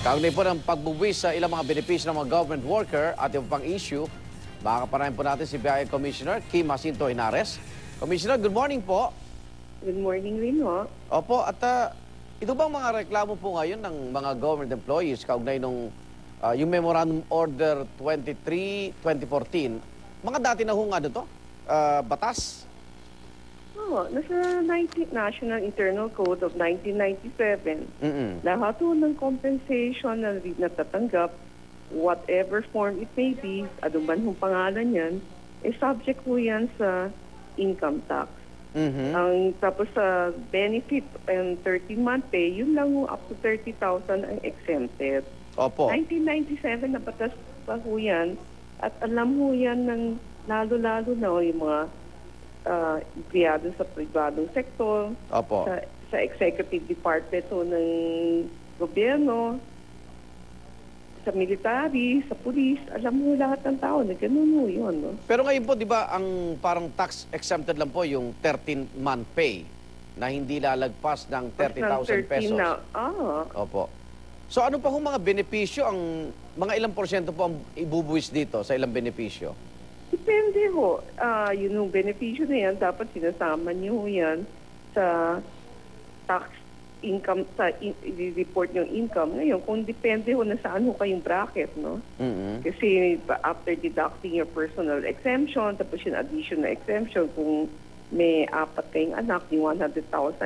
Kaugnay po ng pagbubuwis sa ilang mga benepisyo ng mga government worker at yung pang issue, makakapanayan po natin si BIA Commissioner Kim Jacinto Henares. Commissioner, good morning po. Good morning rin, ho. Opo, at ito bang mga reklamo po ngayon ng mga government employees kaugnay nung yung Memorandum Order 23-2014, mga dati na hong ano to? Batas? Oo, nasa National Internal Code of 1997, lahat ho ng compensation na natatanggap, whatever form it may be, anuman hong pangalan yan, subject ho yan sa income tax. Ang tapos sa benefit and 13-month pay, yun lang ho, up to 30,000 ang exempted. Opo. 1997 na batas pa ho yan, at alam ho yan ng lalo-lalo na ho, yung mga empleyado sa pribadong sektor, Opo. sa executive department ho ng gobyerno, sa military, sa police, alam mo lahat ng tao na ganun mo yun. No? Pero ngayon po, di ba, ang parang tax exempted lang po yung 13-month pay na hindi lalagpas ng 30,000 pesos. Na, Opo. So ano pa hong mga benepisyo, ang mga ilang porsyento po ang ibubuwis dito sa ilang benepisyo? Depende ho. Yun yung benepisyo na yan, dapat sinasama niyo ho yan sa tax income, sa report yung income. Ngayon, kung depende ho na saan ho kayong bracket, no? Kasi after deducting your personal exemption, tapos yung additional exemption, kung may 4 kayong anak, di 100,000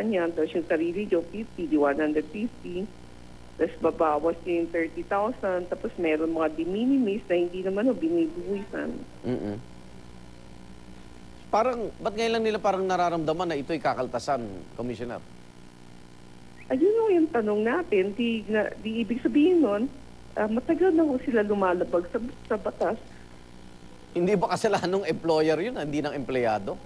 yan, tapos yung sarili nyo, 50, di 150, tapos babawas yung 30,000, tapos meron mga de minimis na hindi naman binibuwisan. Parang, ba't ngayon lang nila parang nararamdaman na ito'y kakaltasan, Commissioner? Ayun yung tanong natin. Di ibig sabihin nun, matagal na ho sila lumalabag sa batas. Hindi ba kasalanan ng employer yun, hindi ng empleyado?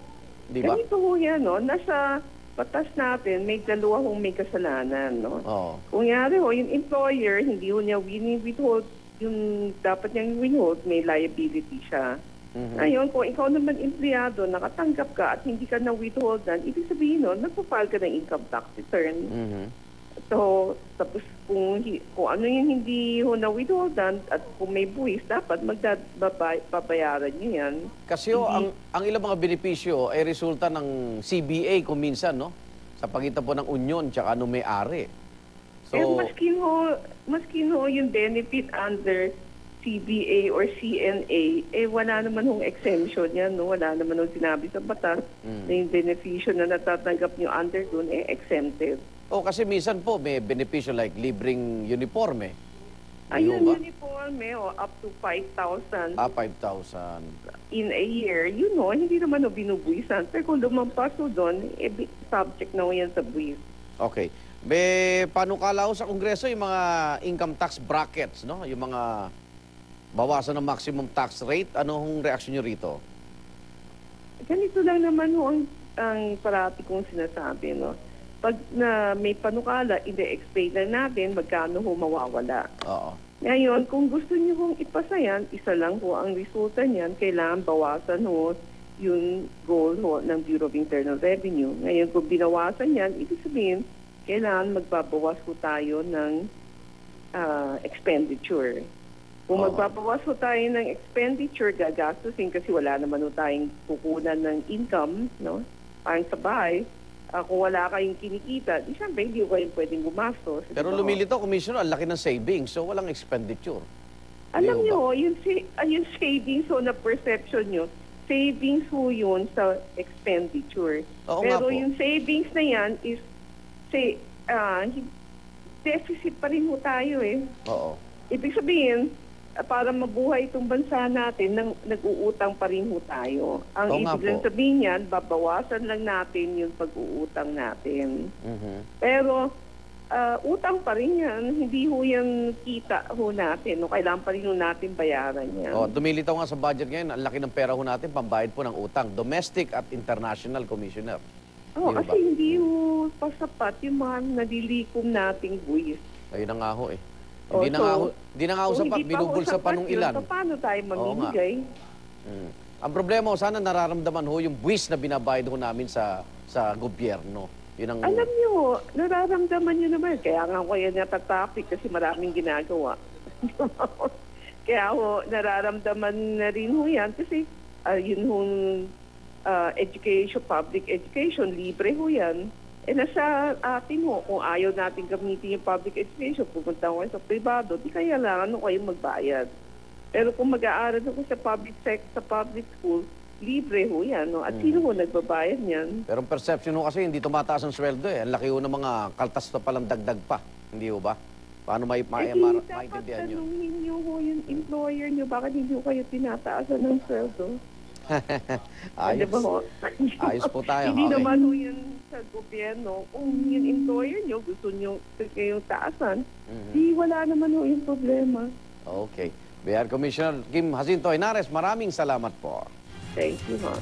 Di ba? Ganito ho yan, no? Nasa batas natin, may dalawa hong may kasalanan, no? Oo. Kung yari ho, yung employer, hindi ho niya withhold, yung dapat niyang withhold, may liability siya. Ngayon, kung ikaw naman empleyado, nakatanggap ka at hindi ka na-withholdan, ibig sabihin nun, nagpa-file ka ng income tax return. So, tapos kung ano yung hindi ho na-withholdan at kung may buwis, dapat babayaran niyo yan. Kasi ang ilang mga benepisyo ay resulta ng CBA kung minsan, no? Sa pagitan po ng union tsaka ano may-ari. So, maskin ho yung benefit under CBA or CNA, wala naman hong exemption yan, no? Wala naman hong sinabi sa batas na yung benepisyo na natatanggap nyo under dun, exempted. kasi minsan po may benepisyo like libreng uniforme. Ayun, uniforme, up to 5,000. 5,000. In a year, hindi naman binubuisan. Pero kung lumampas doon, subject na yan sa buwis. Okay. May panukala sa Kongreso yung mga income tax brackets, no? Yung mga bawasan ng maximum tax rate. Anong reaksyon nyo rito? Ganito lang naman ang parati kong sinasabi, no? Pag na may panukala, i-explain lang natin magkano ho mawawala. Oo. Ngayon, kung gusto niyo hong ipasa yan, isa lang ho ang resulta niyan, kailangan bawasan ho yung goal ho ng Bureau of Internal Revenue. Ngayon, kung binawasan yan, ibig sabihin, kailangan magbabawas ho tayo ng expenditure. Kung magbabawas ho tayo ng expenditure, gagastusin kasi wala naman ho tayong kukunan ng income, no? Parang sa bahay, kung wala kayong kinikita, di siyempre hindi ko kayong pwedeng gumastos. Pero lumilito, Commissioner, ang laki ng savings, so walang expenditure. Alam niyo, yung savings ho na perception nyo, savings ho yun sa expenditure. Oo, pero nga po. yung savings na yan is, deficit pa rin ho tayo eh. Oo. Ibig sabihin, para mabuhay itong bansa natin, nag-uutang pa rin ho tayo. Ang ibig lang sabihin yan, babawasan lang natin yung pag-uutang natin. Pero, utang pa rin yan. Hindi ho yan kita ho natin. No? Kailangan pa rin ho natin bayaran yan. Dumilitaw nga sa budget ngayon, ang laki ng pera ho natin, pambayad po ng utang. Domestic at international, Commissioner. Kasi hindi ho pasapat yung mga nadilikom nating buwis. Ayun na nga ho eh. Hindi na nga ho sapat, binubulsa pa nung ilan. Paano tayo mamimigay? Ang problema ho, sana nararamdaman ho yung buwis na binabayad ho namin sa gobyerno. Yun ang... Alam niyo, nararamdaman niyo naman. Kaya nga ko yan natatopic kasi maraming ginagawa. Kaya ho, nararamdaman na rin ho yan kasi yun hong education, public education, libre ho yan. Eh nasa atin ho, kung ayaw natin gamitin yung public education, pupunta ko sa privado, di kailangan ho kayo magbayad. Pero kung mag-aaral ako sa public school, libre ho yan. No? At sino ho nagbabayad niyan? Pero ang perception ho kasi hindi tumataas ang sweldo eh. Ang laki ho ng mga kaltas na palang dagdag pa. Hindi ho ba? Paano Dapat maintindihan nyo? tanungin niyo ho yung employer niyo, bakit hindi ho kayo tinataasan ng sweldo? Ayos. Diba ho? Ayos po tayo. Hindi Okay. naman ho yan sa gobyerno. Kung yung employer niyo gusto niyo kayong taasan, di wala naman ho yung problema. Okay. BR Commissioner Kim Jacinto Henares, maraming salamat po. Thank you, ha.